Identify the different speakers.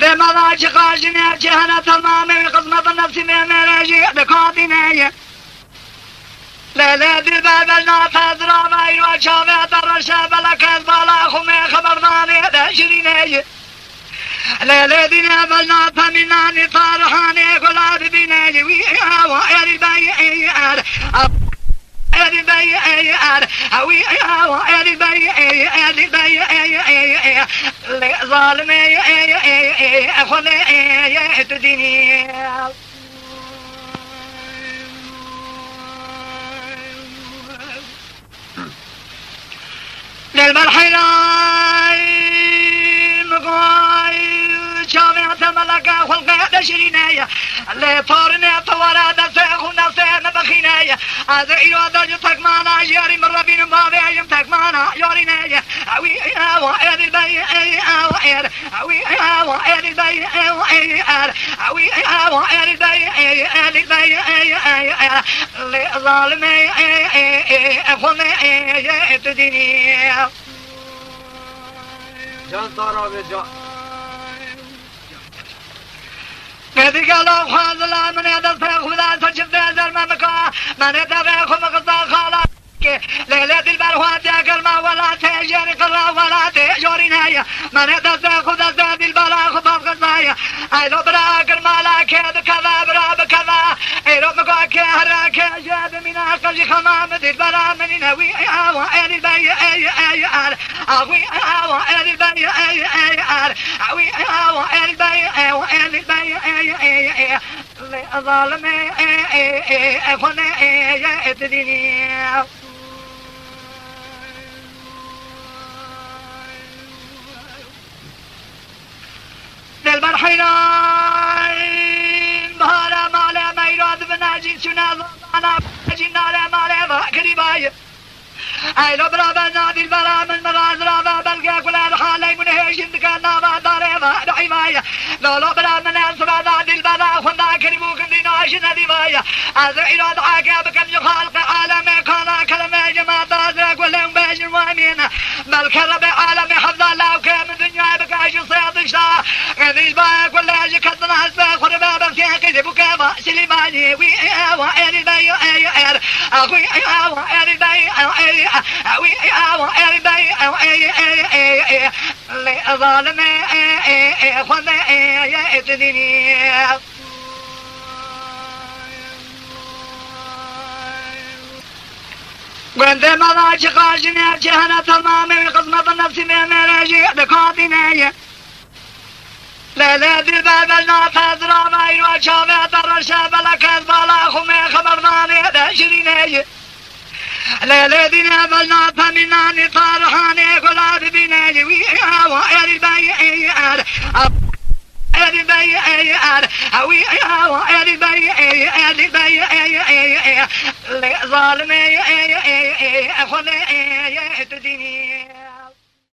Speaker 1: وعندما قاجنا جهنة تمام قسمة النفس من راجع بقاطنية لا دي بابلنا فازرا ما يروى شامات الرشاب لك البالا خمي خبرناني داشريني لا دي نابلنا فمناني طارحاني قلاب بيني ويا وعير البيئيار ظالمي أخذي تديني للمرحلة مقايل شامعة ملكة خلقة دشرينية لفورنا فورادة سيخونا سينا بخينية هذا إيوادا جتك مانا جاري من ربين بابي جمتك مانا يورينية أوي وعيد البي وعيد أوي وعيد البي وعيد أوي وعيد البي ظالمي أخذي تديني
Speaker 2: جان طارا بجان
Speaker 1: كذي قالوا خاذلا من يدفع خذا تجد ذا الممكا من يدفع خمقضا خالا ليلة البرهوات يا كرما ولا تجاري قرا ولا تجاري نايا من يدفع خذا زاد البلا خفاف قصايا ايلو برا كرما لا كذا كذا برا بكذا ايلو مقا كهرا كجاد من اقل خمام البلا من نوي وعين البي أوي وعين البي أوي وعين البي وعين البي ظالمي أخوني تديني للمرحلين بهارا مالا ما يراد بناجين سناظر أنا جينا لا مالا ذاكري باي أيلو برابا نادي البلا من مغاز رابا بلقى كل الحالي من هيشن دكانا ما داري ذا حماية لولو بلا من أنصر نادي البلا خنا كريمو كندي ناشن دي بايا أزعي راد عاقا بكم يخالق عالمي كانا كلمة جماعة أزرق ولهم باجر وامين بل كرب عالمي حفظ الله وكام الدنيا بكاش صياد اشتا غذيش بايا كل هاجي كدنا هزبا خربا بسيحكي دي بكاما سليماني ويا وعين البي أخوي وعين البي أوي وعين البي ظالمي خذي تديني وعندما قاجنا جهنة تمام قسمة النفس من راجع بقاطنية لا دي بابلنا فازرا ما يروى شامات الرشاب لك البالا خمي خبرناني داشريني لا دي نابلنا فمناني طارحاني قلاب بيني ويا وعير البيئيار ظالمي أخذي تديني